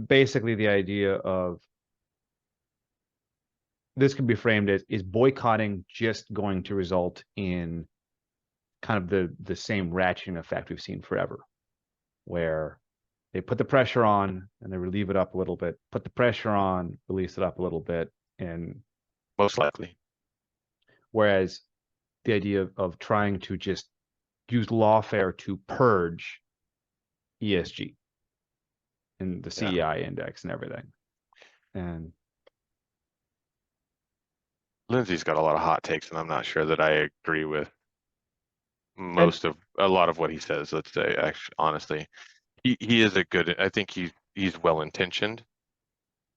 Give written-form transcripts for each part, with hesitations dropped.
basically the idea of this could be framed as, is boycotting just going to result in kind of the same ratcheting effect we've seen forever, where they put the pressure on and they relieve it up a little bit, put the pressure on, release it up a little bit, and Most likely. whereas the idea of trying to just use lawfare to purge ESG and the Yeah. CEI index and everything. And Lindsay's got a lot of hot takes, and I'm not sure that I agree with and most of a lot of what he says, let's say, actually, honestly. He is a good, I think he's well intentioned.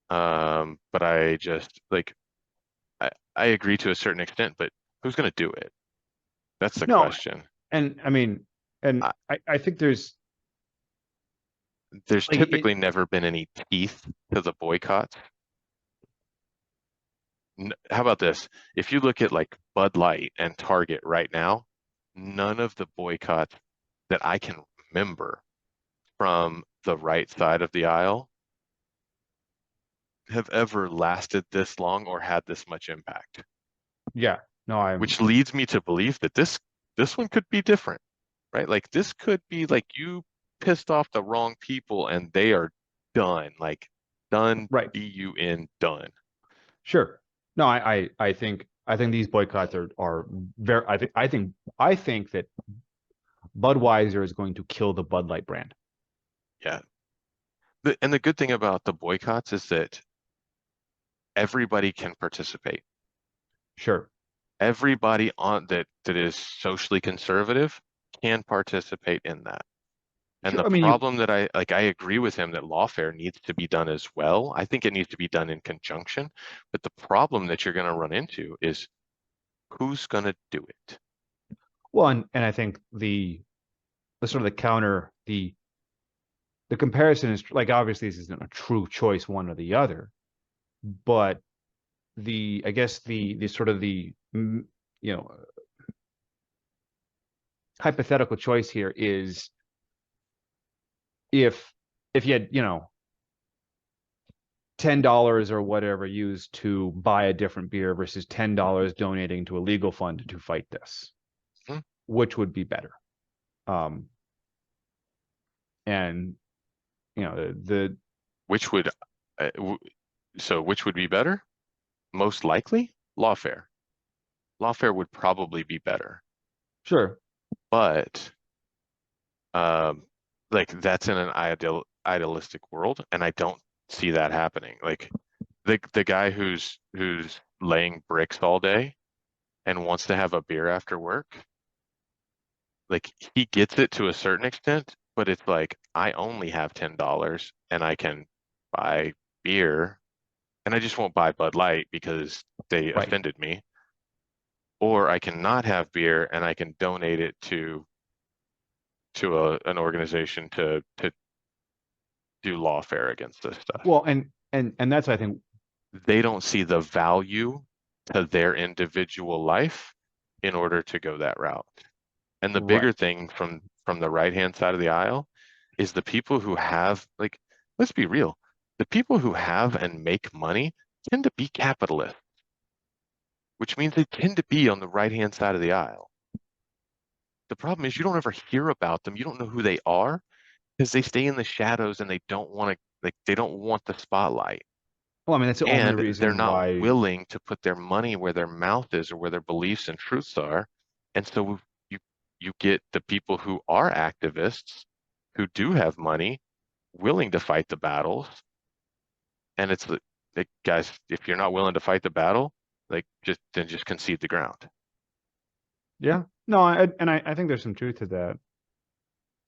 But I just like I agree to a certain extent, but who's gonna do it? That's the no, question. and I mean, and I, I think there's there's like it, typically never been any teeth to the boycotts. How about this? If you look at like Bud Light and Target right now, none of the boycotts that I can remember from the right side of the aisle have ever lasted this long or had this much impact, yeah, no, I'm which leads me to believe that this one could be different, right? Like this could be like you pissed off the wrong people and they are done, like done, right. DUN, done. Sure. No, I think these boycotts are very I think that Budweiser is going to kill the Bud Light brand. Yeah. And the good thing about the boycotts is that everybody can participate. Sure. Everybody on that is socially conservative can participate in that. And Sure. the I mean, you problem that I agree with him that lawfare needs to be done as well. I think it needs to be done in conjunction. But the problem that you're going to run into is who's going to do it? well, and I think the sort of the counter the comparison is like obviously this isn't a true choice one or the other, but the I guess the sort of the you know hypothetical choice here is if if you had $10 or whatever used to buy a different beer versus $10 donating to a legal fund to fight this, Hmm? which would be better? Um, and the Which would uh, w- which would be better? Most likely, lawfare. Lawfare would probably be better, sure, but um, like that's in an idealistic world, and I don't see that happening. Like the guy who's laying bricks all day and wants to have a beer after work, like he gets it to a certain extent, but it's like I only have $10 and I can buy beer and I just won't buy Bud Light because they right, offended me. Or I can not have beer and I can donate it to an organization to do lawfare against this stuff. well, and that's I think They don't see the value to their individual life in order to go that route. And the right. bigger thing from the right hand side of the aisle is the people who have like, let's be real, the people who have and make money tend to be capitalists, which means they tend to be on the right hand side of the aisle. The problem is you don't ever hear about them. You don't know who they are because they stay in the shadows and they don't want to like they don't want the spotlight. Well, I mean that's the only And they're reason not why. willing to put their money where their mouth is or where their beliefs and truths are. And so you you get the people who are activists who do have money willing to fight the battles. And it's like, guys, if you're not willing to fight the battle, like just concede the ground. Yeah, no, I think there's some truth to that.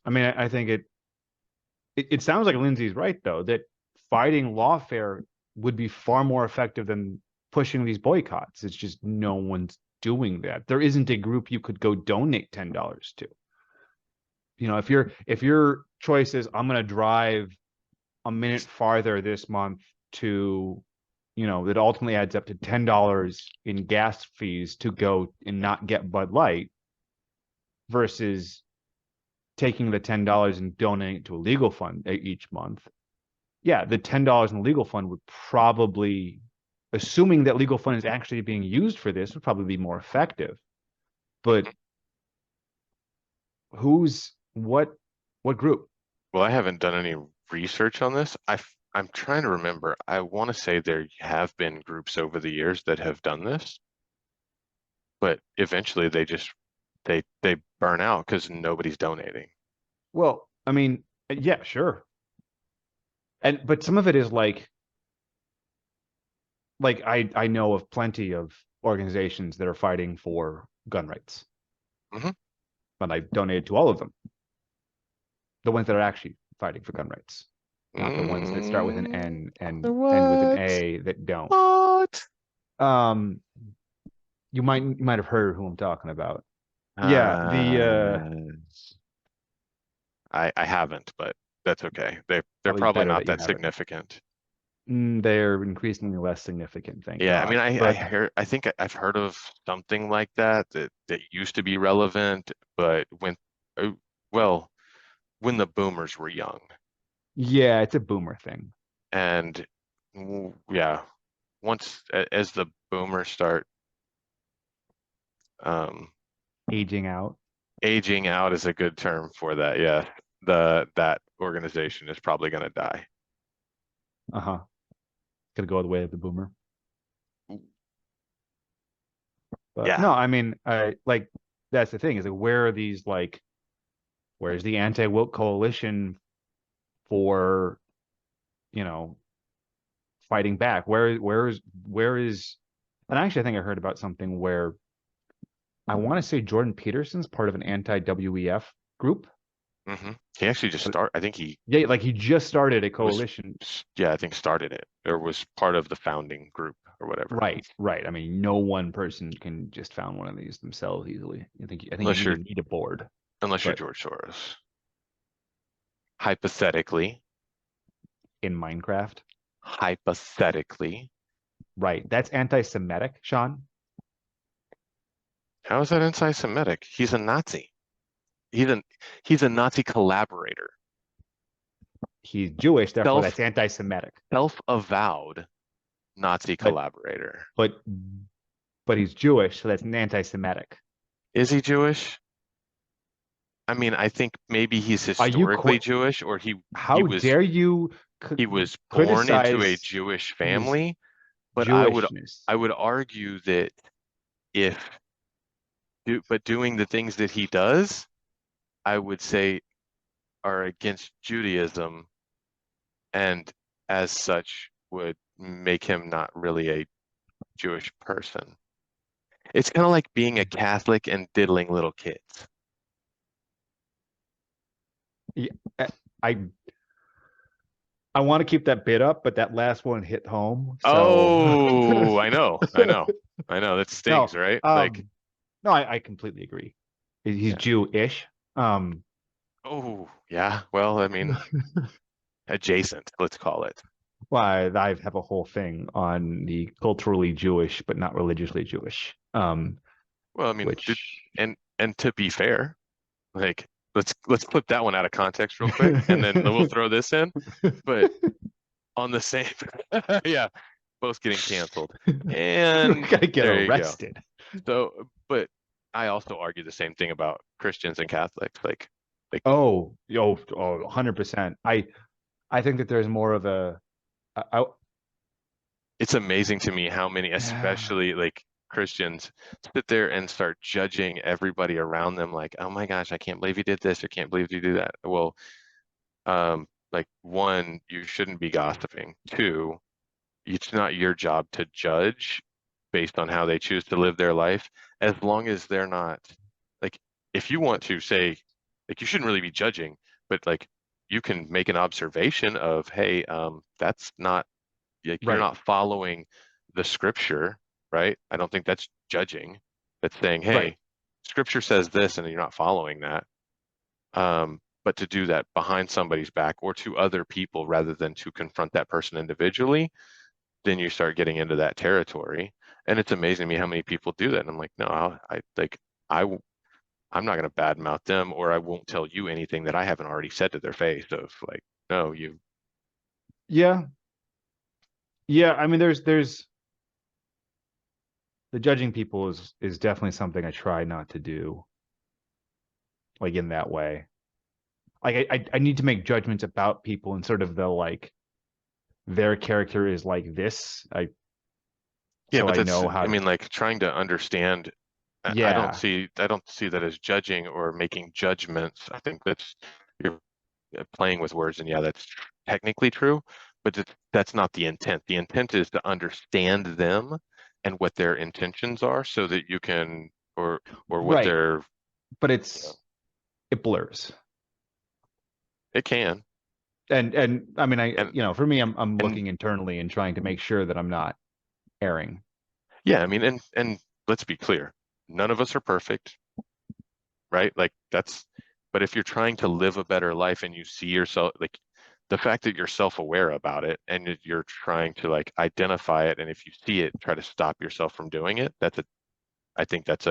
I mean, I think it sounds like Lindsay's right though that fighting lawfare would be far more effective than pushing these boycotts. It's just no one's doing that. There isn't a group you could go donate $10 to. If your choice is I'm going to drive a minute farther this month to, that ultimately adds up to $10 in gas fees to go and not get Bud Light versus taking the $10 and donating it to a legal fund each month. yeah, the $10 in the legal fund would probably, assuming that legal fund is actually being used for this, would probably be more effective. But Mhm. who's what group? Well, I haven't done any research on this. I'm trying to remember. I want to say there have been groups over the years that have done this, but eventually they burn out because nobody's donating. Well, I mean, yeah, sure. And but some of it is like I know of plenty of organizations that are fighting for gun rights, Hmm. but I donated to all of them. The ones that are actually fighting for gun rights, not the ones that start with an Mm, N and end with an what? A that don't. What? Um, you might have heard who I'm talking about. Yeah, the Uh, I haven't, but that's okay. They're probably probably better not that you that haven't. significant. They're increasingly less significant, thank Yeah, I mean, God. I But heard, I think I've heard of something like that used to be relevant, but uh, well, when the boomers were young, yeah, it's a boomer thing. and yeah, as the boomers start um, Aging out. aging out is a good term for that. Yeah, that organization is probably going to die. Uh-huh. Gonna go the way of the boomer. But Yeah. no, I mean, I like that's the thing is like where are these like where's the anti-woke coalition for, you know, fighting back? Where is and actually I think I heard about something where I want to say Jordan Peterson's part of an anti-WEF group. Hmm. He actually just But start. I think he yeah, like he just started a was, coalition. yeah, I think started it or was part of the founding group or whatever. Right, right. I mean, no one person can just found one of these themselves easily. I think you Unless you're even need a board. unless you're But George Soros. Hypothetically, in Minecraft, hypothetically, right. That's anti-Semitic, Sean. how is that anti-Semitic? He's a Nazi. He's a he's a Nazi collaborator. He's Jewish, therefore Self that's anti-Semitic. self-avowed Nazi But collaborator. but but he's Jewish, so that's an anti-Semitic. Is he Jewish? I mean, I think maybe he's Are you historically Jewish, or he how was dare you he was born into a criticize Jewish his family, but Jewishness? I would argue that if doing the things that he does, I would say are against Judaism and as such would make him not really a Jewish person. It's kind of like being a Catholic and diddling little kids. Yeah, I I want to keep that bit up, but that last one hit home. So Oh, I know. That stings, no, right? Like, no, I completely agree. He's yeah. Jewish. Oh, yeah. Well, I mean, adjacent, let's call it. Well, I have a whole thing on the culturally Jewish but not religiously Jewish. Well, I mean, Which and to be fair, like let's clip that one out of context real quick, and then we'll throw this in. But on the same, yeah, both getting canceled. you're And gonna get there you go. arrested. So, but I also argue the same thing about Christians and Catholics. Like Oh, 100%. I think that there's more of a I, it's amazing to me how many, I- especially like Christians, sit there and start judging everybody around them. Like, oh my gosh, I can't believe you did this. I can't believe you do that. Well, like one, you shouldn't be gossiping. Two, it's not your job to judge based on how they choose to live their life, as long as they're not like, if you want to say, like, you shouldn't really be judging, but like, you can make an observation of, hey, that's not like you're right, not following the scripture, right? I don't think that's judging. That's saying, right, hey, scripture says this, and you're not following that. But to do that behind somebody's back or to other people rather than to confront that person individually, then you start getting into that territory. And it's amazing to me how many people do that. And I'm like, no, I, I'm not going to badmouth them, or I won't tell you anything that I haven't already said to their face of like, no, you. Yeah. Yeah. I mean, there's the judging people is definitely something I try not to do, like in that way. Like I need to make judgments about people and sort of the like their character is like this. Yeah, So but I that's, know I how to. mean, like trying to understand, Yeah. I don't see that as judging or making judgments. I think that's, you're playing with words, and yeah, that's technically true, but that's not the intent. The intent is to understand them and what their intentions are so that you can, or what Right. their, But you know, it blurs. it can. And I mean And, for me I'm and looking internally and trying to make sure that I'm not erring. yeah, I mean, and let's be clear, none of us are perfect, right? Like that's, but if you're trying to live a better life and you see yourself, like the fact that you're self-aware about it and that you're trying to like identify it, and if you see it, try to stop yourself from doing it, I think that's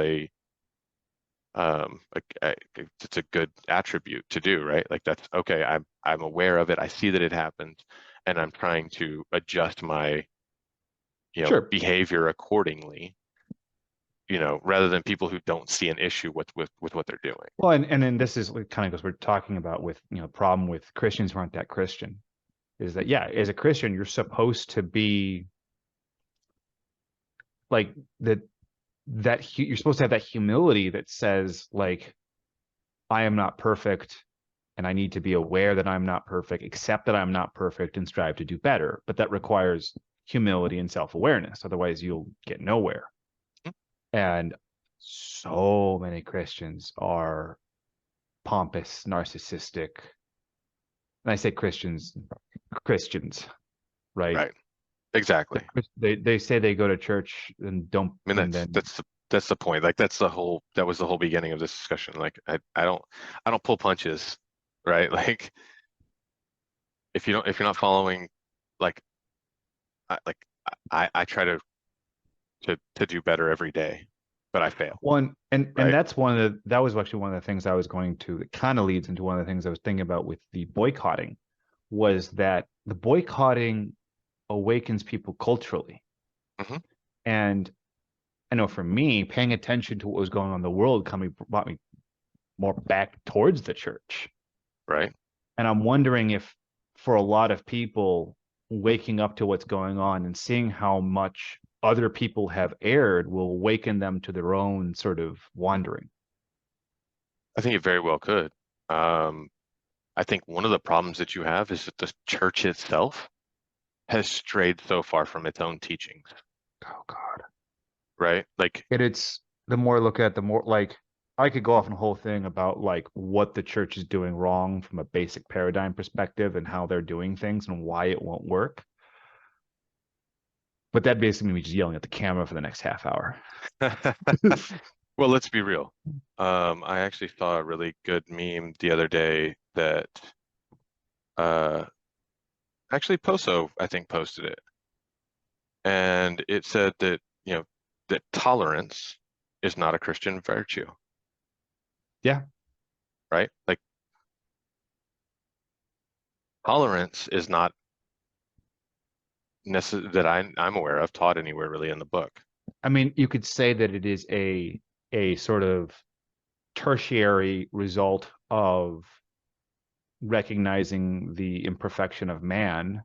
it's a good attribute to do, right? Like that's okay, I'm aware of it, I see that it happens, and I'm trying to adjust my, Sure. behavior accordingly, rather than people who don't see an issue with what they're doing. Well, and then this is like kind of because we're talking about with problem with Christians who aren't that Christian is that yeah, as a Christian you're supposed to be like you're supposed to have that humility that says like I am not perfect and I need to be aware that I'm not perfect, accept that I'm not perfect and strive to do better. But that requires humility and self-awareness. Otherwise you'll get nowhere. And so many Christians are pompous, narcissistic. And I say Christians, right? Right. Exactly. They say they go to church and don't, I mean, and then that's the point. Like that was the whole beginning of this discussion. Like I don't pull punches, right? Like if you're not following, like like I try to do better every day, but I fail, one and right? that's that was actually one of the things I was going to it kind of leads into one of the things I was thinking about with the boycotting was that the boycotting awakens people culturally. Hmm. And I know for me, paying attention to what was going on in the world coming brought me more back towards the church. Right. And I'm wondering if for a lot of people, waking up to what's going on and seeing how much other people have erred will awaken them to their own sort of wandering. I think it very well could. Um, I think one of the problems that you have is that the church itself has strayed so far from its own teachings, Oh God. right? Like, It's the more I look at it, the more like I could go off on a whole thing about like what the church is doing wrong from a basic paradigm perspective and how they're doing things and why it won't work. But that basically means just yelling at the camera for the next half hour. well, let's be real. I actually saw a really good meme the other day that uh, actually Poso, I think, posted it, and it said that that tolerance is not a Christian virtue, Yeah. right? Like tolerance is not that I'm aware of taught anywhere really in the book. I mean, you could say that it is a sort of tertiary result of recognizing the imperfection of man,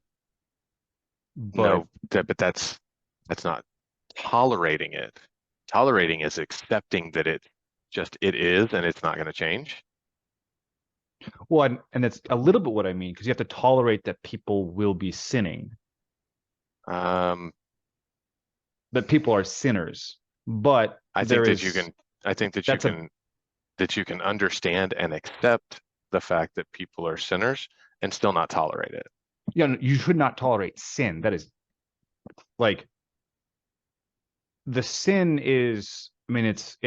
but No, but that's not tolerating it. Tolerating is accepting that it is and it's not going to change. well, and it's a little bit what I mean because you have to tolerate that people will be sinning, Um, that people are sinners, but I think there that you is can, I think that's a that you can understand and accept the fact that people are sinners and still not tolerate it. you should not tolerate sin. That is like the sin is. I mean, it's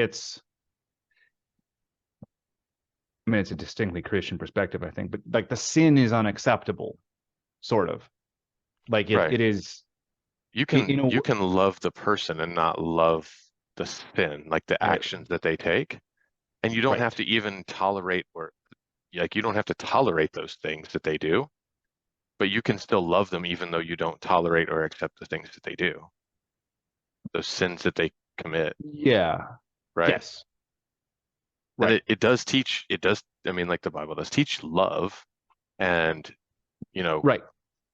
a distinctly Christian perspective, I think, but like the sin is unacceptable, sort of. Like Right. it is, You can love the person and not love the sin, like the right, actions that they take. And you don't have right. to even tolerate or like you don't have to tolerate those things that they do. but you can still love them even though you don't tolerate or accept the things that they do, those sins that they commit, Yeah. right? Yes. And Right. it does teach, it does, I mean, like the Bible does teach love and, you know, Right.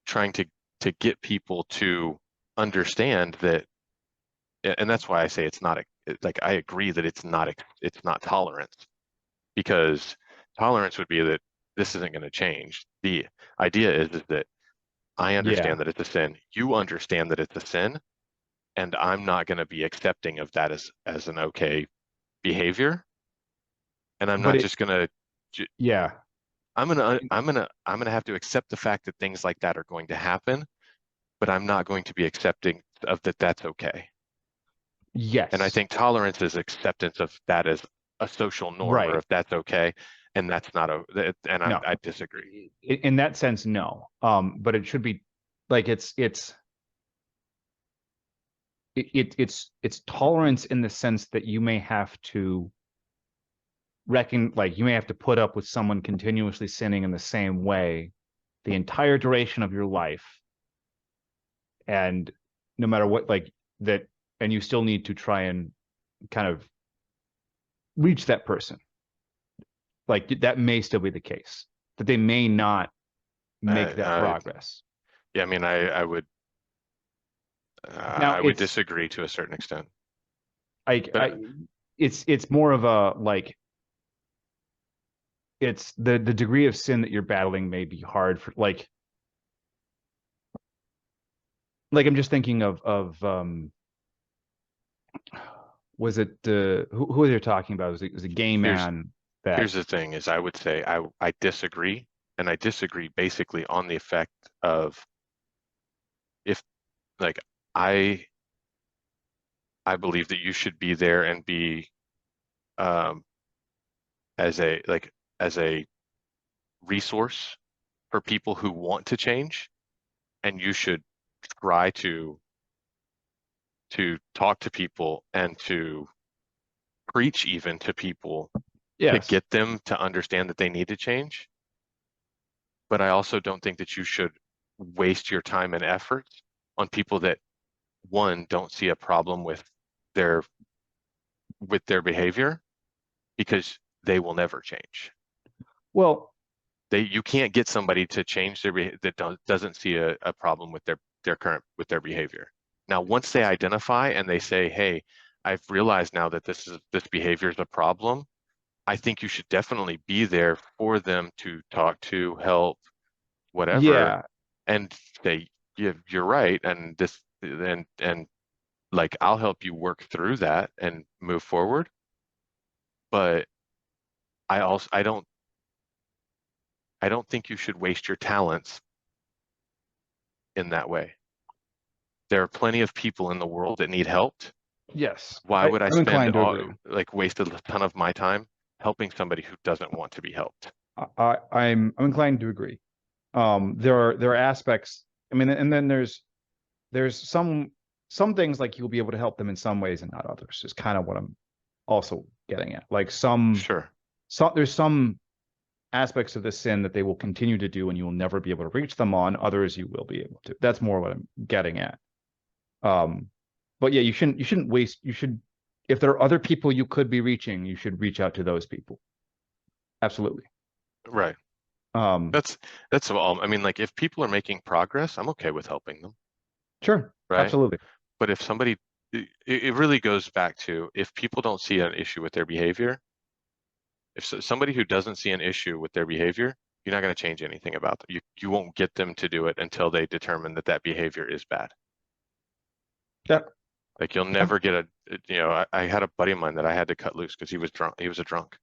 trying to get people to understand that, and that's why I say it's not like I agree that it's not tolerance, because tolerance would be that this isn't going to change. The idea is that I Yeah. understand that it's a sin. You understand that it's a sin, and I'm not going to be accepting of that as an okay behavior. And I'm But not it, just going to, yeah. I'm gonna have to accept the fact that things like that are going to happen, but I'm not going to be accepting of that that's okay. And I Yes. think tolerance is acceptance of that as a social norm or Right. if that's okay, and that's not and No. I disagree. In that sense, no. But it should be like it's tolerance in the sense that you may have to like you may have to put up with someone continuously sinning in the same way the entire duration of your life, and no matter what, like that, and you still need to try and kind of reach that person. Like that may still be the case, that they may not make that Uh, progress. yeah, I mean, Now I would it's disagree to a certain extent, I but it's more of a like it's the degree of sin that you're battling may be hard for like I'm just thinking of was it who they were talking about? It was a gay here's man that here's the thing: is I would say I disagree, and I disagree basically on the effect of if like I I believe that you should be there and be um, as a as a resource for people who want to change, and you should try to talk to people and to preach even to people to yes, get them to understand that they need to change. But I also don't think that you should waste your time and effort on people that one don't see a problem their with their behavior because they will never change. well, You can't get somebody to change that doesn't see a problem with their current with their behavior. Now, once they identify and they say, "Hey, I've realized now that this behavior is a problem," I think you should definitely be there for them to talk to, help, whatever, yeah, and say, "Yeah, you're right," and and like I'll help you work through that and move forward. But I don't think you should waste your talents in that way. There are plenty of people in the world that need help. yes, Why would I I'm spend inclined to agree. like waste a ton of my time helping somebody who doesn't want to be helped? I'm inclined to agree. There are aspects. I mean, and then there's some things like you'll be able to help them in some ways and not others. Is kind of what I'm also getting at. Like Sure. there's some aspects of the sin that they will continue to do and you will never be able to reach them on. Others you will be able to. That's more what I'm getting at. Um, but yeah, you shouldn't waste. You should, if there are other people you could be reaching, you should reach out to those people. Absolutely. Right. Um, That's that's all. I mean, like if people are making progress, I'm okay with helping them, sure. right? Absolutely. But if somebody, it really goes back to if people don't see an issue with their behavior, if somebody who doesn't see an issue with their behavior, you're not going to change anything about them. You won't get them to do it until they determine that that behavior is bad. Yeah. Like you'll Yeah. never get you know, I had a buddy of mine that I had to cut loose because he was drunk. He was a drunk.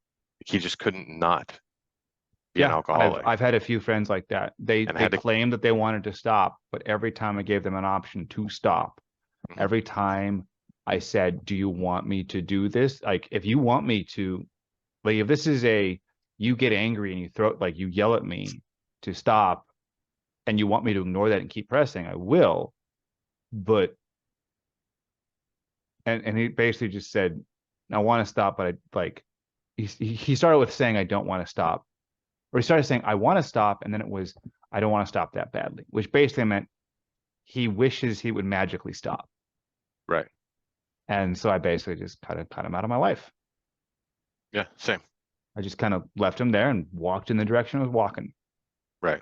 He just couldn't not be an Yeah. alcoholic I've had a few friends like that. and They had to. claimed that they wanted to stop, but every time I gave them an option to stop, Mhm. every time I said, "Do you want me to do this?" Like, if you want me to, like, if this is you get angry and you like, you yell at me to stop, and you want me to ignore that and keep pressing, I will. But, and he basically just said, "I want to stop," but I like, he started with saying, "I don't want to stop," or he started saying, "I want to stop," and then it was, I don't want to stop that badly, which basically meant he wishes he would magically stop. Right. And so I basically just kind of cut him out of my life. Yeah. Same. I just kind of left him there and walked in the direction I was walking, Right.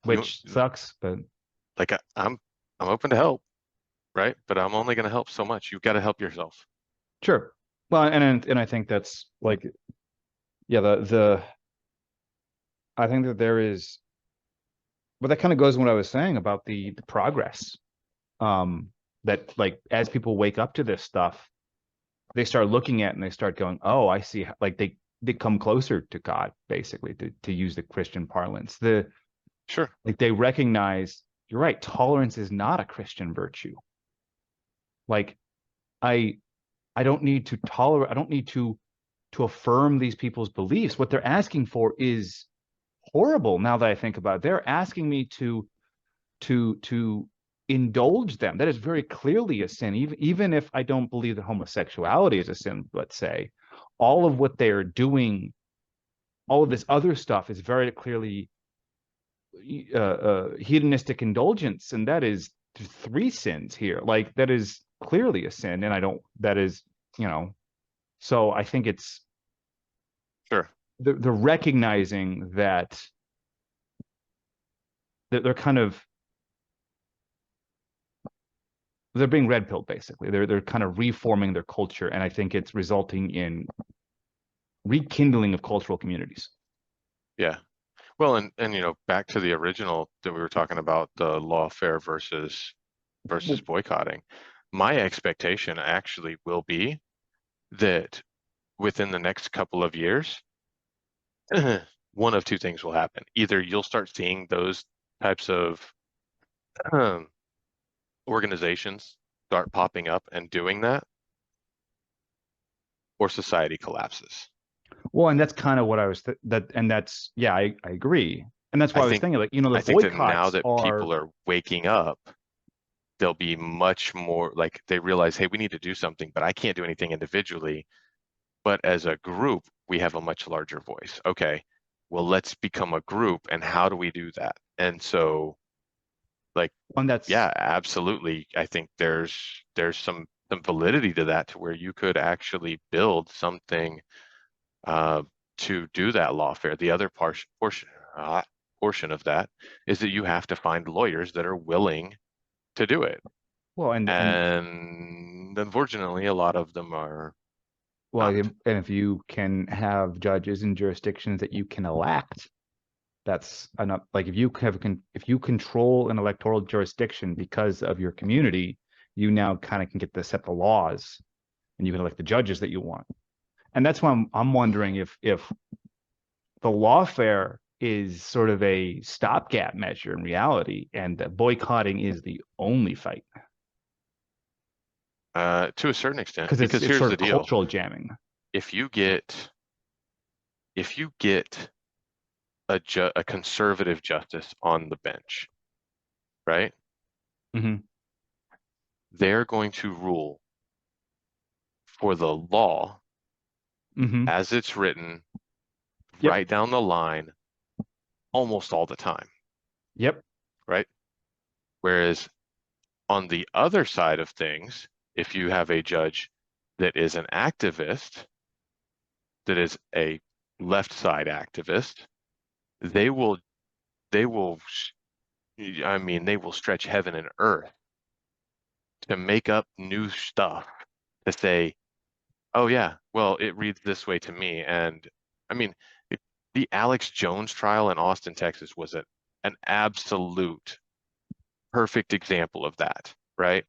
You which sucks, but like I'm open to help, right? But I'm only going to help so much. You've got to help yourself. sure. Well, and I think that's like, yeah, the I think that there is, but that kind of goes to what I was saying about the progress. That like as people wake up to this stuff, they start looking at it and they start going, oh, I see. Like they come closer to God, basically, to use the Christian parlance. Sure. Like they recognize, you're right, tolerance is not a Christian virtue. Like I I don't need to tolerate, I don't need to affirm these people's beliefs. What they're asking for is horrible now that I think about it. They're asking me to indulge them. That is very clearly a sin. Even if I don't believe that homosexuality is a sin, let's say, all of what they're doing, all of this other stuff is very clearly hedonistic indulgence, and that is three sins here. Like that is clearly a sin, and I don't. That is, you know. So I think it's Sure. they're recognizing that they're kind of they're being red pilled basically. They're kind of reforming their culture, and I think it's resulting in rekindling of cultural communities. Yeah. Well, and back to the original that we were talking about, the lawfare versus Well, boycotting. My expectation actually will be that within the next couple of years, one of two things will happen. Either you'll start seeing those types of um, organizations start popping up and doing that, or society collapses. well, and that's kind of what I was that, and that's yeah, I agree, and that's I why I was think thinking like the I think that now boycotts that are people are waking up, they'll be much more like they realize, hey, we need to do something, but I can't do anything individually. But as a group, we have a much larger voice. Okay, well, let's become a group, and how do we do that? And so, like, one that's yeah, absolutely. I think there's some validity to that, to where you could actually build something uh, to do that lawfare. The other portion of that is that you have to find lawyers that are willing to do it. well, and And unfortunately, a lot of them are well, not. and if you can have judges in jurisdictions that you can elect, that's enough. Like if you control an electoral jurisdiction because of your community, you now kind of can get to set the laws, and you can elect the judges that you want. And that's why I'm wondering if the lawfare is sort of a stopgap measure in reality, and that boycotting is the only fight To a certain extent, because because it's here's sort the of deal. cultural jamming. If you get if you get a conservative justice on the bench, right? Hmm. They're going to rule for the law Hmm. as it's written Yep. right down the line almost all the time, Yep. right? Whereas on the other side of things, if you have a judge that is an activist, that is a left side activist, they will they will I mean they will stretch heaven and earth to make up new stuff to say, oh yeah, well it reads this way to me. And I mean, it, the Alex Jones trial in Austin, Texas was an absolute perfect example of that, right?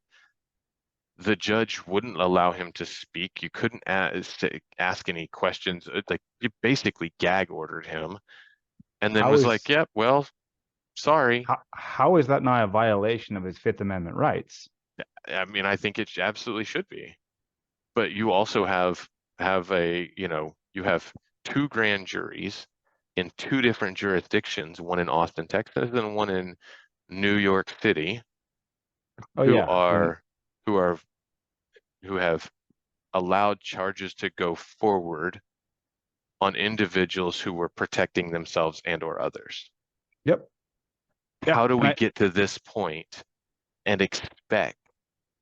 The judge wouldn't allow him to speak. You couldn't ask any questions. Like you basically gag ordered him, and then How was like, is "Yep, well, sorry." how is that not a violation of his Fifth Amendment rights? I mean, I think it absolutely should be. But you also have you have two grand juries in two different jurisdictions, one in Austin, Texas, and one in New York City, Oh who yeah, and are who are who have allowed charges to go forward on individuals who were protecting themselves and or others. Yep. Yeah. How do And we get to this point and expect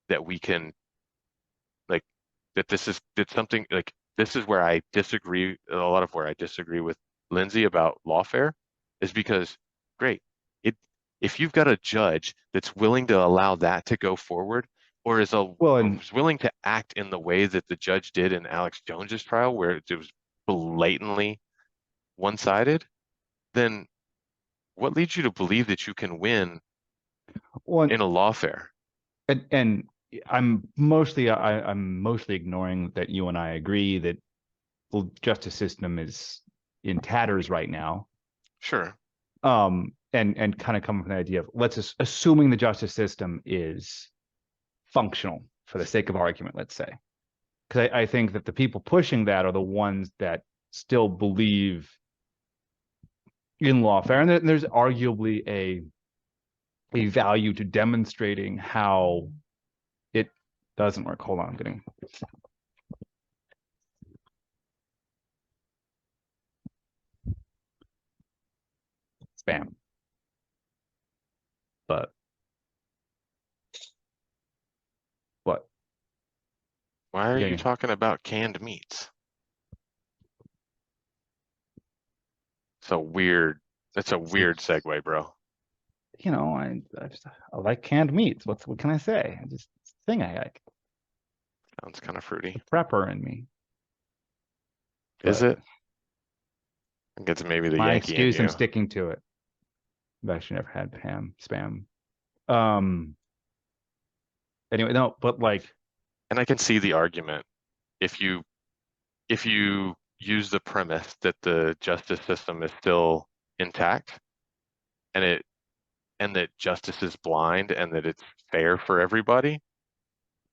that we can like that this is that something like this is where I disagree a lot of where I disagree with Lindsay about lawfare is because great it if you've got a judge that's willing to allow that to go forward or well, or and is willing to act in the way that the judge did in Alex Jones's trial where it was blatantly one-sided, then what leads you to believe that you can win well, in a lawfare? and I'm mostly ignoring that you and I agree that the justice system is in tatters right now. Sure. And kind of coming from the idea of assuming the justice system is functional for the sake of argument, let's say. Because I think that the people pushing that are the ones that still believe in lawfare, and there's arguably a value to demonstrating how it doesn't work. Hold on, I'm getting spam. But what? Why are you Getting talking about canned meats? So weird. That's a weird it's segue, bro. I like canned meats. What can I say? It's a thing I like. Sounds kind of fruity. Prepper in me. Is But it? I think it's maybe the my Yankee in excuse, I'm you. sticking to it. I've actually never had ham spam. Um. Anyway, no, but like, And I can see the argument if you use the premise that the justice system is still intact and it and that justice is blind and that it's fair for everybody.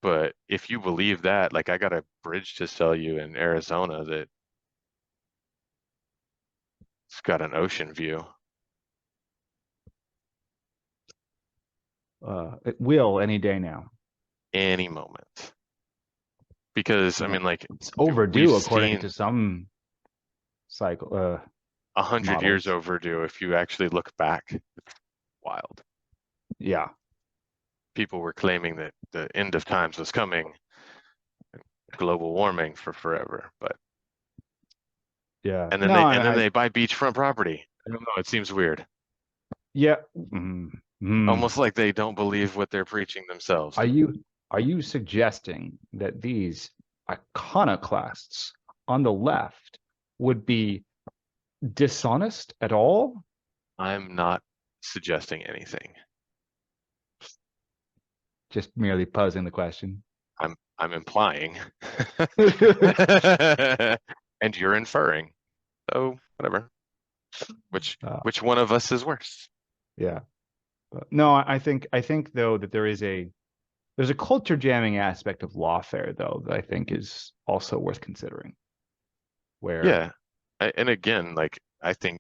But if you believe that, like I got a bridge to sell you in Arizona that's got an ocean view. it will any day now. Any moment. Because I Well, mean, like it's we've overdue according seen to some cycle 100 years models. overdue if you actually look back. It's wild. Yeah, People were claiming that the end of times was coming, global warming for forever, but yeah. and then No, they buy beachfront property. I don't know, it seems weird. yeah. Almost like they don't believe what they're preaching themselves. Are you suggesting that these iconoclasts on the left would be dishonest at all? I'm not suggesting anything. Just merely posing the question. I'm implying. And you're inferring. So whatever. Which one of us is worse? Yeah. No, I think though that there's a culture jamming aspect of lawfare though that I think is also worth considering. Where Yeah. And again, like I think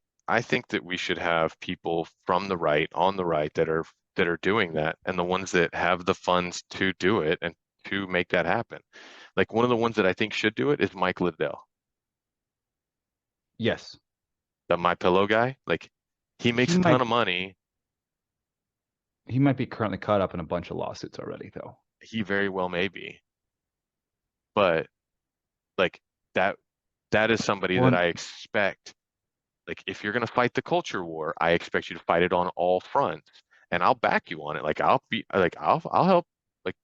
that we should have people from the right on the right that are doing that and the ones that have the funds to do it and to make that happen. Like one of the ones that I think should do it is Mike Liddell, yes, the My Pillow guy. Like he he makes a ton might of money. he might be currently caught up in a bunch of lawsuits already though. He very well may be, but like that that is somebody that Well, I expect. Like if you're gonna fight the culture war, I expect you to fight it on all fronts, and I'll back you on it. Like I'll help. Like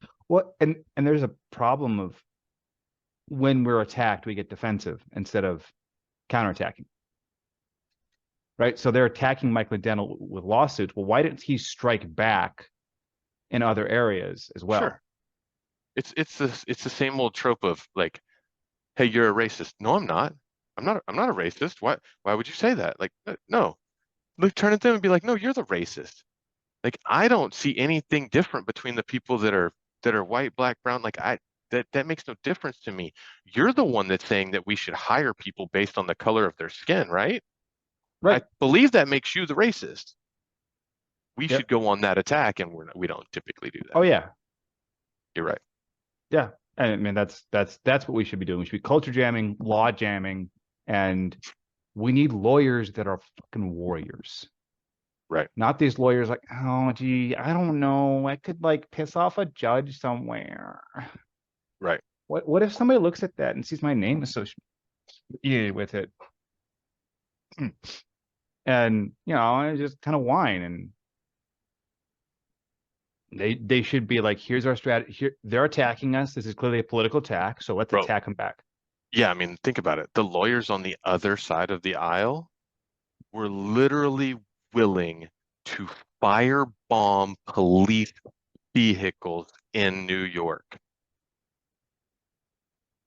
and there's a problem of when we're attacked, we get defensive instead of counterattacking. Right. So they're attacking Mike Lindell with lawsuits. Well, why didn't he strike back in other areas as well? sure, it's the same old trope of like, hey, you're a racist. No, I'm not. I'm not a racist. Why would you say that? Like no. Look, turn at them and be like, no, you're the racist. Like I don't see anything different between the people that are white, black, brown. Like that makes no difference to me. You're the one that's saying that we should hire people based on the color of their skin, right? I Right. believe that makes you the racist. We should Yep. go on that attack, and we don't typically do Oh that. yeah. You're right. Yeah. I mean that's what we should be doing. We should be culture jamming, law jamming, and we need lawyers that are fucking warriors. Right. Not these lawyers like, oh, gee, I don't know. I could like piss off a judge somewhere. Right. What if somebody looks at that and sees my name associated with it? And I just kind of whine, and they should be like, here's our strategy. Here, they're attacking us. This is clearly a political attack, so let's Bro. attack them back. Yeah, I mean, think about it. The lawyers on the other side of the aisle were literally willing to firebomb police vehicles in New York.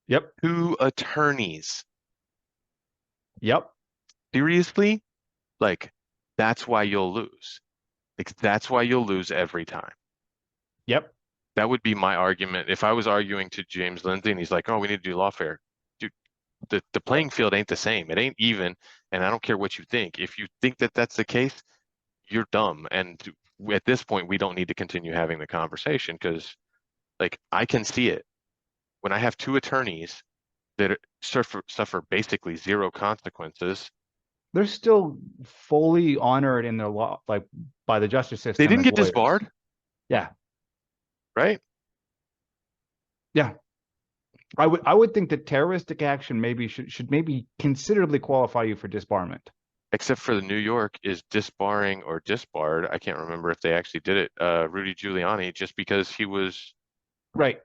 Yep. 2 attorneys. Yep. Seriously? Like, that's why you'll lose. Like, that's why you'll lose every time. Yep. That would be my argument. If I was arguing to James Lindsay and he's like, oh, we need to do lawfare. Dude, the playing field ain't the same. It ain't even. And I don't care what you think. If you think that that's the case, you're dumb. And at this point, we don't need to continue having the conversation because, like, I can see it. When I have 2 attorneys that suffer basically zero consequences, They're still fully honored in their law, like by the justice they system didn't as get lawyers. disbarred, Yeah. right? Yeah. I would think that terroristic action maybe should maybe considerably qualify you for disbarment. Except for the New York is disbarring or disbarred. I can't remember if they actually did it. Rudy Giuliani, just because he was Right.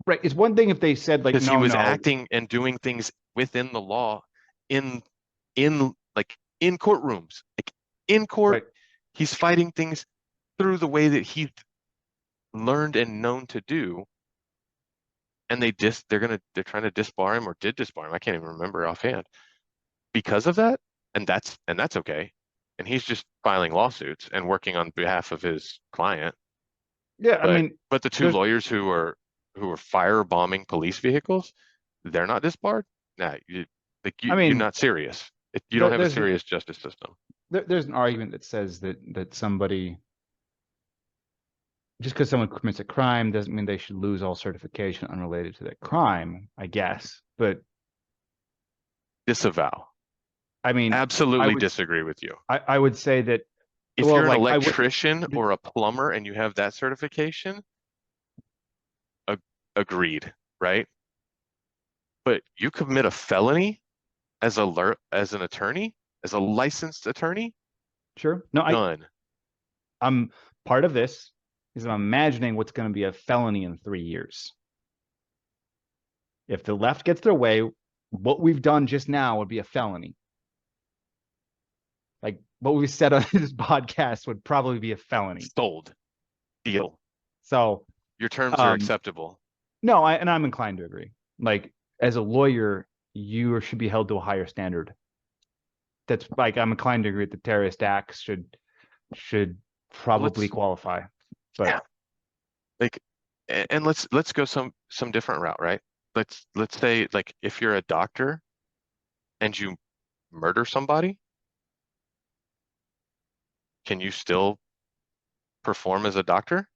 Right. It's one thing if they said like, because he no, was no. acting and doing things within the law in in courtrooms, like in court, Right. he's fighting things through the way that he's learned and known to do. And they're trying to disbar him or did disbar him. I can't even remember offhand because of that. And that's okay. And he's just filing lawsuits and working on behalf of his client. Yeah. I But mean, but the two there's lawyers who are firebombing police vehicles, they're not disbarred. Nah, I you're mean, not serious. You don't there, have a there's an serious justice system. there's an argument that says that somebody, just because someone commits a crime doesn't mean they should lose all certification unrelated to that crime, I guess. But Disavow. I mean, I Absolutely would disagree with you. I would say that, If well, you're an like I would. electrician or a plumber and you have that certification, ag- agreed, right? But you commit a felony as an attorney, as a licensed attorney, Sure. No, done. I'm part of this is I'm imagining what's going to be a felony in 3 years. If the left gets their way, what we've done just now would be a felony. Like what we said on this podcast would probably be a felony. Sold. Deal. So, Your terms are um, acceptable. no, I'm inclined to agree. Like as a lawyer, you should be held to a higher standard. That's like I'm inclined to agree that terrorist acts should probably Let's qualify. But Yeah, like and let's go some different route, right? Let's say like if you're a doctor and you murder somebody, can you still perform as a doctor?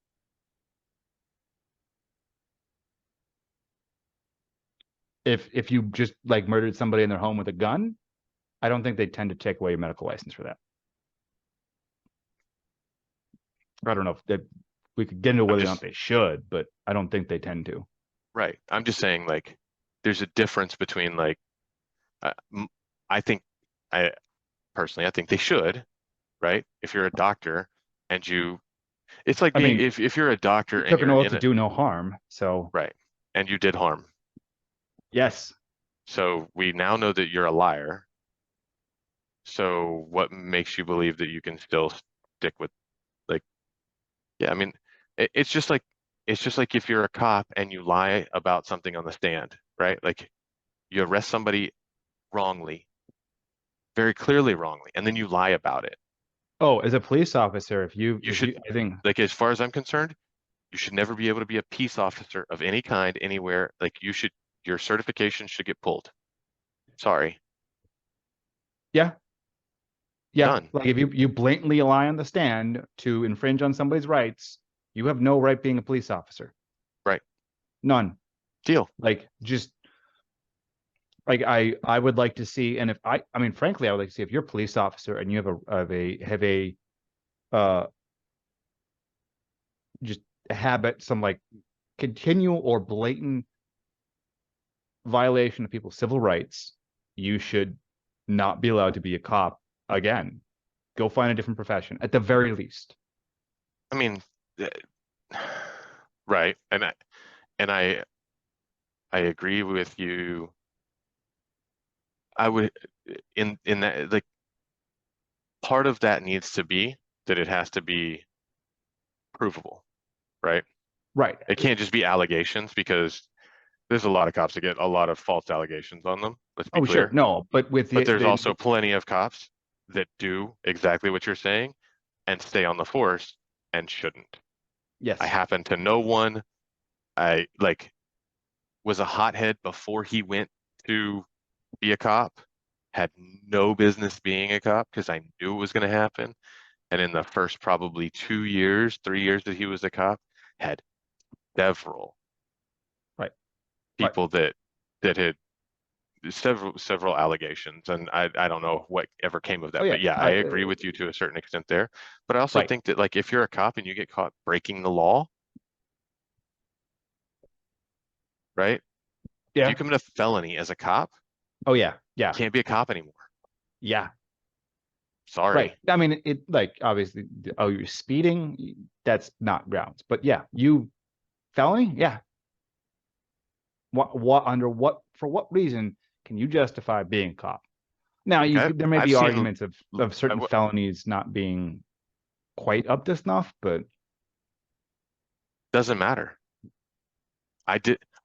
if you just like murdered somebody in their home with a gun, I don't think they tend to take away your medical license for that. I don't know if they, we could get into I'm whether or not just they should, but I don't think they tend to. right. I'm just saying like there's a difference between like uh, m- I think I personally I think they should, right? If you're a doctor and it's like I being mean, if you're a doctor you and took an you're oath in to it, do no harm, so right, and you did harm. yes, So we now know that you're a liar. So what makes you believe that you can still stick with like, yeah, I mean, it's just like if you're a cop and you lie about something on the stand, right? Like you arrest somebody wrongly, very clearly wrongly, and then you lie about it. oh, as a police officer, You if should, you, I think, like, as far as I'm concerned, you should never be able to be a peace officer of any kind anywhere. Like your certification should get pulled. Sorry, yeah, yeah, done. like if you blatantly lie on the stand to infringe on somebody's rights, you have no right being a police officer, Right. none. Deal. Like just like I would like to see, and if I mean, frankly, I would like to see if you're a police officer and you have a uh just habit, some like continual or blatant violation of people's civil rights, you should not be allowed to be a cop again. Go find a different profession at the very least. I mean, eh, right. And I agree with you. I would in that like part of that needs to be that it has to be provable, right? Right. It can't just be allegations because there's a lot of cops that get a lot of false allegations on them. Let's be Oh, sure. clear. No, but with But there's the also plenty of cops that do exactly what you're saying and stay on the force and shouldn't. I yes. happen to know one. I like was a hothead before he went to be a cop, had no business being a cop because I knew it was going to happen. And in the first probably 2 years, 3 years that he was a cop, had several Right. Right. people that had several allegations, and I don't know what ever came of Oh that. yeah. But yeah, I agree with you to a certain extent there. But I also Right. think that like if you're a cop and you get caught breaking the law, right? If you Yeah. commit a felony as a cop, Oh yeah. you Yeah. can't be a cop anymore. Yeah. Right. Sorry. I mean, it like obviously, oh, you're speeding. That's not grounds. But yeah, you felony. Yeah. What under what for what reason can you justify being a cop? Now, Like there may I've be seen arguments of certain felonies not being quite up to snuff, but doesn't matter.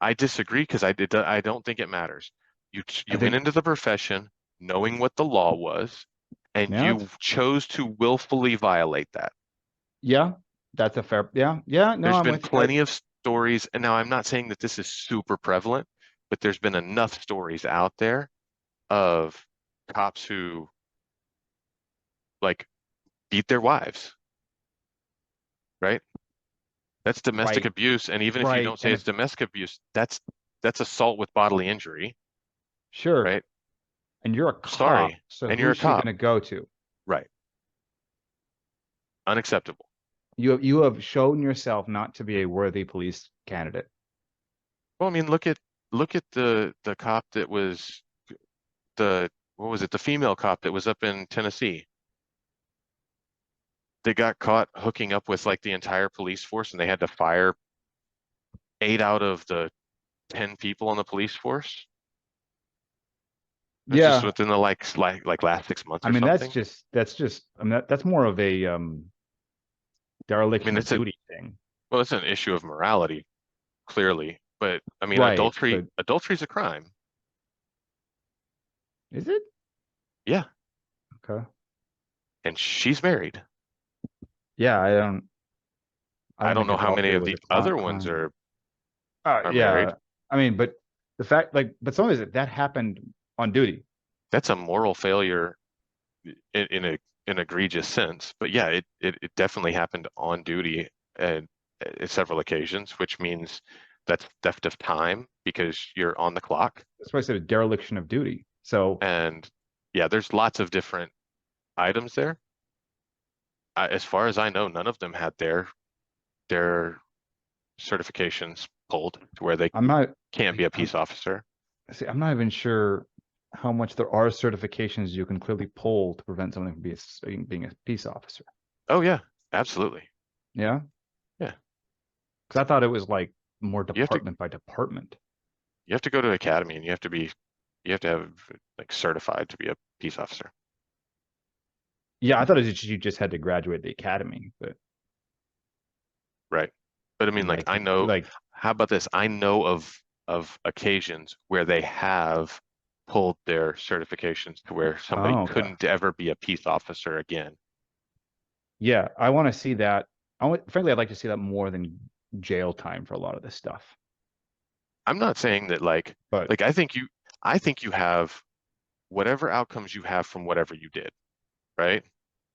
I disagree because I don't think it matters. I You went think, into the profession knowing what the law was, and yeah, you chose to willfully violate that. yeah, that's a fair, yeah, yeah. No, There's I'm been with you. plenty of stories, and now I'm not saying that this is super prevalent, but there's been enough stories out there of cops who like beat their wives, right? That's domestic Right, abuse, and even if you right, don't say and it's domestic abuse, that's assault with bodily injury, sure, right? and you're a cop, Sorry, so and you're a who's she cop, gonna go to? right? Unacceptable. You have shown yourself not to be a worthy police candidate. Well, I mean, look at the cop that was the what was it? The female cop that was up in Tennessee. They got caught hooking up with like the entire police force, and they had to fire 8 out of the 10 people on the police force. That's just Yeah, within the like last 6 months I or mean something. that's just I mean that's more of a I mean, dereliction of duty thing, it's an issue of morality, clearly. But I mean, right? But adultery's a crime. is it Yeah, okay? and she's married. Yeah, I I don't don't think know how many adultery of was the a other ones crime. are Yeah. married. I mean, but the fact, like, but some of it that happened on duty. That's a moral failure in an egregious sense. But yeah, it definitely happened on duty at, at several occasions, which means that's theft of time because you're on the clock. That's why I said a dereliction of duty. So And yeah, there's lots of different items there. As far as I know, none of them had their certifications pulled to where they I'm not, can't be a I'm, peace officer. see, I'm not even sure how much there are certifications you can clearly pull to prevent someone from being a peace officer. Oh yeah, absolutely. Yeah. Yeah. Because I thought it was like more You have to department by department. you have to go to academy and you have to have like certified to be a peace officer. Yeah, I thought it was just, you just had to graduate the academy, but Right. But I mean, and like, like, like, how about this? I know of occasions where they have pulled their certifications to where somebody oh, okay. couldn't ever be a peace officer again. Yeah, I want to see that. Frankly, I'd like to see that more than jail time for a lot of this stuff. I'm not saying that But like I think you have whatever outcomes you have from whatever you did, right?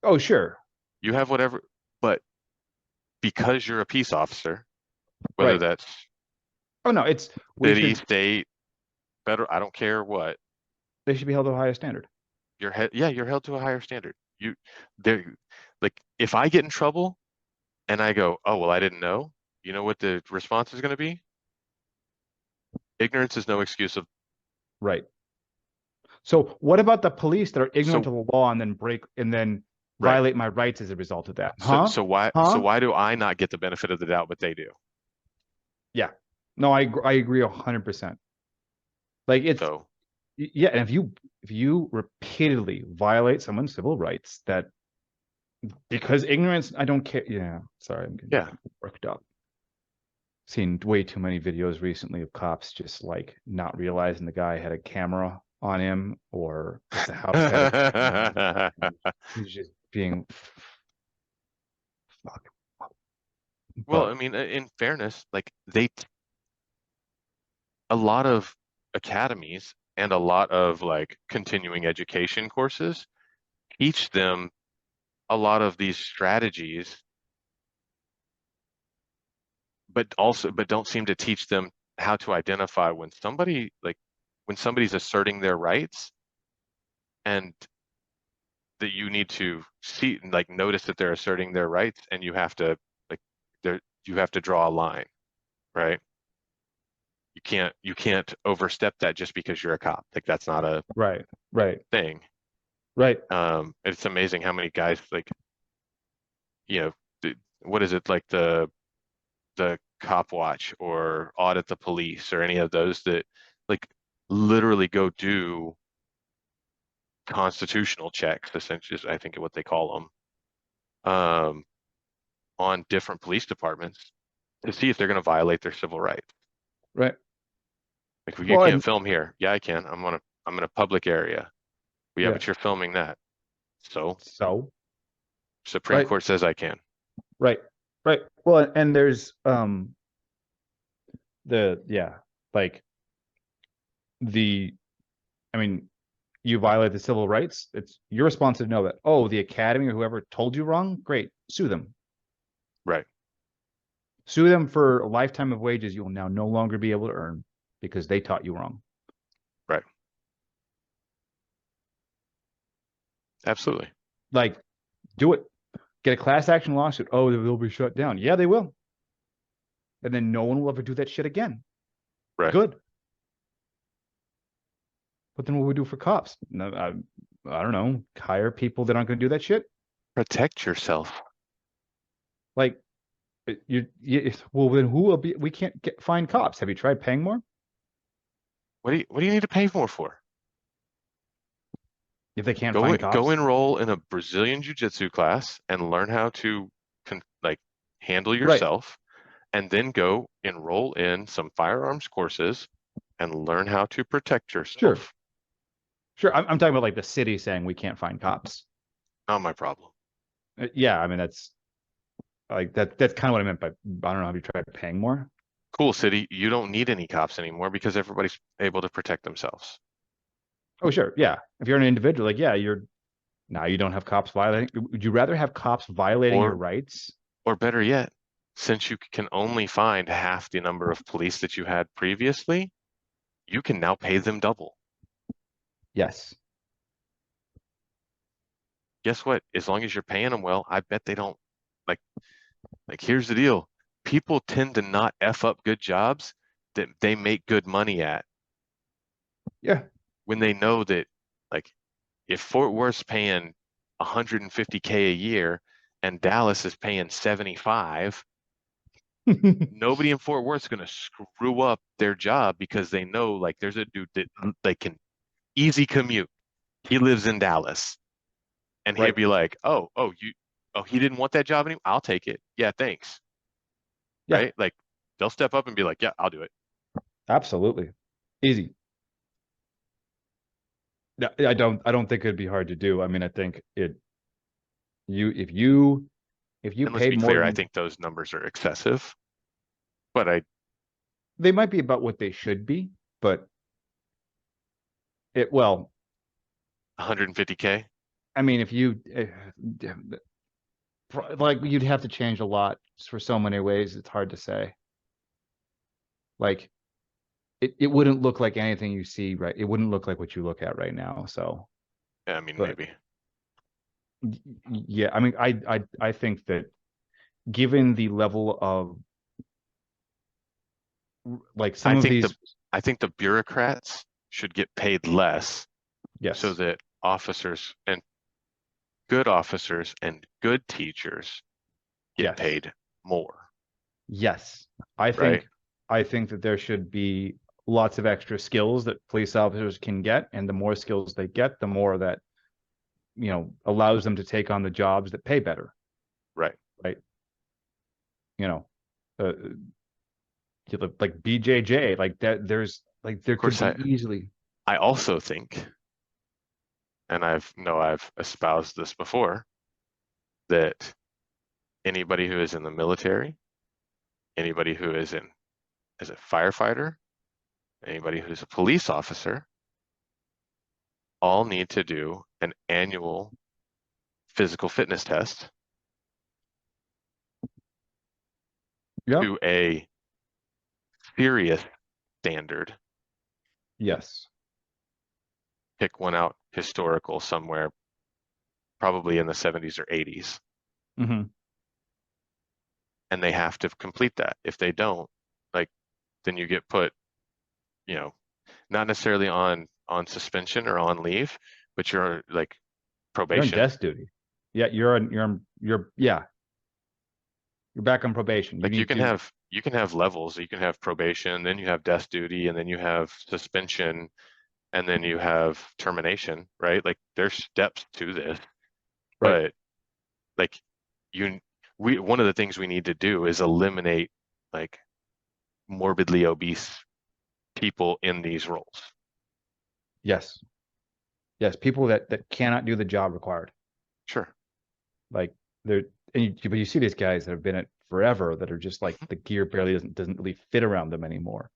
oh, sure, You have whatever, but because you're a peace officer, whether right. that's Oh no, it's we city, should state, federal, I don't care what, they should be held to a higher standard. you're held to a higher standard. you, they're like, if I get in trouble and I go, oh, well, I didn't know, you know what the response is going to be? Ignorance is no excuse of, Right. So what about the police that are ignorant so, of the law and then break and then right. violate my rights as a result of that? So, Huh? so Huh? why do I not get the benefit of the doubt, but they do? Yeah. No, I agree 100%. Like it's So, yeah, and if you repeatedly violate someone's civil rights that because ignorance, I don't care. Yeah, sorry, I'm getting yeah. worked up. Seen way too many videos recently of cops just like not realizing the guy had a camera on him or if the house had a camera. He's just being fuck. Well, But I mean, in fairness, like a lot of academies and a lot of like continuing education courses teach them a lot of these strategies, but don't seem to teach them how to identify when somebody's asserting their rights, and that you need to see, like, notice that they're asserting their rights, and you have to, like, there you have to draw a line, right? You can't overstep that just because you're a cop. Like, that's not a right, right, thing. right. It's amazing how many guys, like, you know, what is it, like the cop watch or audit the police or any of those that, like, literally go do constitutional checks, essentially, is I think what they call them, on different police departments to see if they're going to violate their civil rights. Right. Like, well, you Well, can't and film here. Yeah, I can. I'm in a public area. Well, yeah, yeah. but you're filming that. So So Supreme right, Court says I can. right, right. Well, and there's the yeah, like the I mean, you violate the civil rights. It's your responsibility to know that. Oh, the academy or whoever told you wrong. Great, sue them. Right, Sue them for a lifetime of wages you will now no longer be able to earn because they taught you wrong. right. Absolutely. Like, do it. Get a class action lawsuit. Oh, they'll be shut down. Yeah, they will. And then no one will ever do that shit again. Right. Good. But then what we do for cops? No, I don't know. Hire people that aren't going to do that shit. Protect yourself. Like, well, then who will be? We can't find cops. Have you tried paying more? What do you need to pay more for? If they can't Go find go cops? enroll in a Brazilian jiu-jitsu class and learn how to like handle Right. yourself, and then go enroll in some firearms courses and learn how to protect Sure. yourself. Sure. I'm talking about like the city saying we can't find cops. Not my problem. Yeah. I mean, that's like that's kind of what I meant by I don't know. Have you tried paying more? Cool city, you don't need any cops anymore because everybody's able to protect themselves. Oh, sure. Yeah. If you're an individual, like, yeah, you're now you don't have cops violating. Would you rather have cops violating your Or rights? or better yet, since you can only find half the number of police that you had previously, you can now pay them double. Yes. Guess what? As long as you're paying them well, I bet they don't, like here's the deal. People tend to not F up good jobs that they make good money at Yeah. when they know that, like, if Fort Worth's paying 150K a year and Dallas is paying 75, nobody in Fort Worth's going to screw up their job because they know, like, there's a dude that they can easy commute. He lives in Dallas, and he'll Right. be like, oh, he didn't want that job anymore. I'll take it. Yeah, thanks. Yeah. Right? Like, they'll step up and be like, yeah, I'll do it. Absolutely. Easy. Yeah, I don't think it'd be hard to do. I mean, I think you if you And let's paid be more clear, I than think those numbers are excessive, but I they might be about what they should be, but well, 150K. I mean, if you like you'd have to change a lot for so many ways. It's hard to say. Like it wouldn't look like anything you see, right? It wouldn't look like what you look at right now. So, I mean, but maybe. Yeah, I mean, I think that given the level of like I some of think the these, I think the bureaucrats should get paid less so yes, that officers and good teachers get yes, paid more, yes, I right? think I think that there should be lots of extra skills that police officers can get, and the more skills they get, the more that allows them to take on the jobs that pay better, Right. right? You know, uh, like BJJ, like that. There's like there Of could course, be easily, I also think, and I've espoused this before, that anybody who is in the military, anybody who is in as a firefighter, anybody who's a police officer, all need to do an annual physical fitness test yeah, to a serious standard. yes, Pick one out historical somewhere, probably in the 70s or 80s, hmm and they have to complete that. If they don't, like, then you get put, you know, not necessarily on suspension or on leave, but you're like you're on probation. desk duty. Yeah, yeah, you're back on probation. You Like need to, you can have levels. You can have probation, then you have desk duty, and then you have suspension, and then you have termination, right? Like there's steps to this, right? but like you we one of the things we need to do is eliminate like morbidly obese people in these roles. Yes, yes, people that cannot do the job required. Sure. Like they're but you see these guys that have been it forever that are just like Mhm. the gear barely doesn't really fit around them anymore.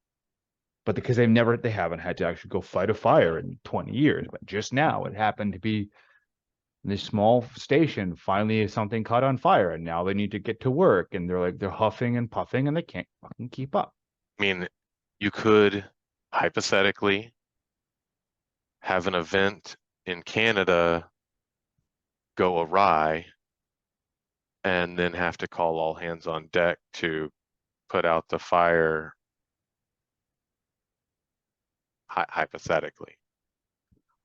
But because they haven't had to actually go fight a fire in 20 years. But just now it happened to be in this small station. Finally, something caught on fire, and now they need to get to work, and they're huffing and puffing, and they can't fucking keep up. I mean, you could hypothetically have an event in Canada go awry and then have to call all hands on deck to put out the fire, hypothetically.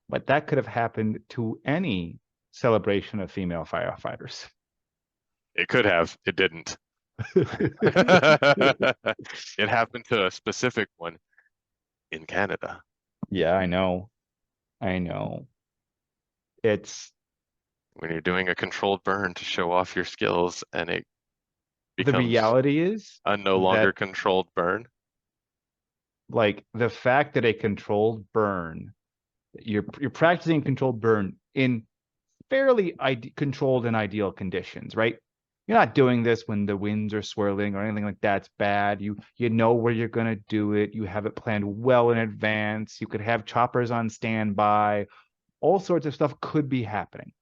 But that could have happened to any celebration of female firefighters. It could have, it didn't. It happened to a specific one in Canada. Yeah, I know. I know. It's When you're doing a controlled burn to show off your skills and it the becomes reality is a no longer that controlled burn. like the fact that a controlled burn, you're practicing controlled burn in fairly controlled and ideal conditions, right? You're not doing this when the winds are swirling or anything like that's bad. You know where you're gonna do it. You have it planned well in advance. You could have choppers on standby. All sorts of stuff could be happening.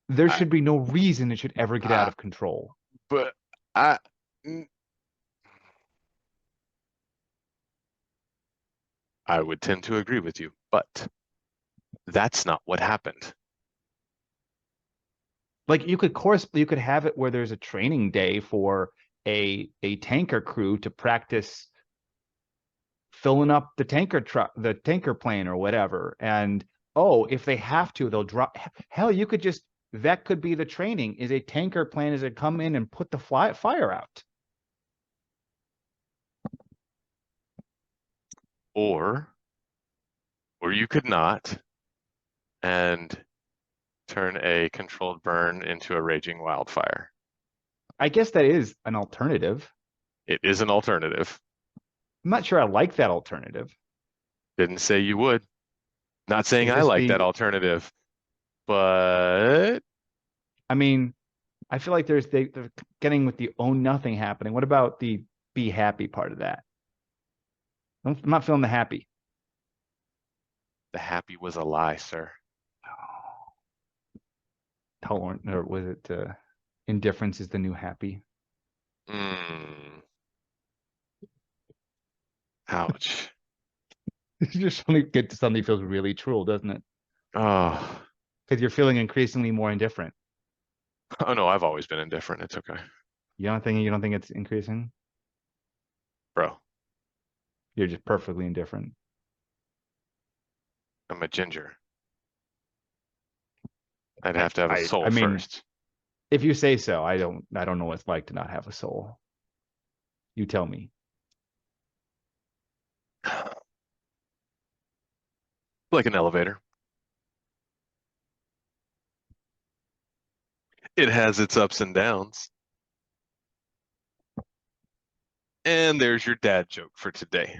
There I, should be no reason it should ever get out I, of control. but I, mm, I would tend to agree with you, but that's not what happened. Like you could have it where there's a training day for a tanker crew to practice filling up the tanker truck, the tanker plane or whatever. And oh, if they have to, they'll drop. Hell, you could just that could be the training is a tanker plane as it come in and put the fire out. Or, or you could not and turn a controlled burn into a raging wildfire. I guess that is an alternative. It is an alternative. I'm not sure I like that alternative. Didn't say you would. Not saying Is I this like that the alternative, but I mean, I feel like they're getting with the own nothing happening. What about the be happy part of that? I'm not feeling the happy. the happy was a lie, sir. Tolerant or was it indifference is the new happy? Mm, ouch. It just suddenly feels really true, doesn't it? Oh. Because you're feeling increasingly more indifferent. Oh no, I've always been indifferent. It's okay, You don't think it's increasing? bro. You're just perfectly indifferent. I'm a ginger. I'd have to have a I soul mean, first. if you say so, I don't know what it's like to not have a soul. You tell me. Like an elevator. It has its ups and downs. And there's your dad joke for today.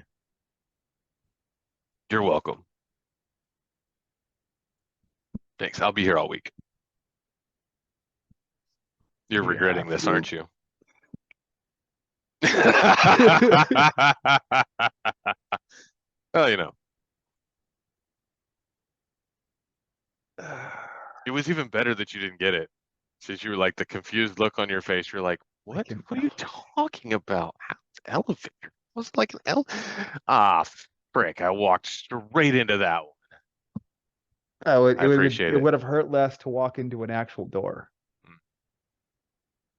You're welcome. Thanks. I'll be here all week. You're You regretting have this, to. aren't you? Well, you know, it was even better that you didn't get it, since you were like the confused look on your face. You're like, I "What? can. What are you talking about? How's elevator? Was it like an L? Ah, frick! I walked straight into that one. Oh, I appreciate it it. would have hurt less to walk into an actual door.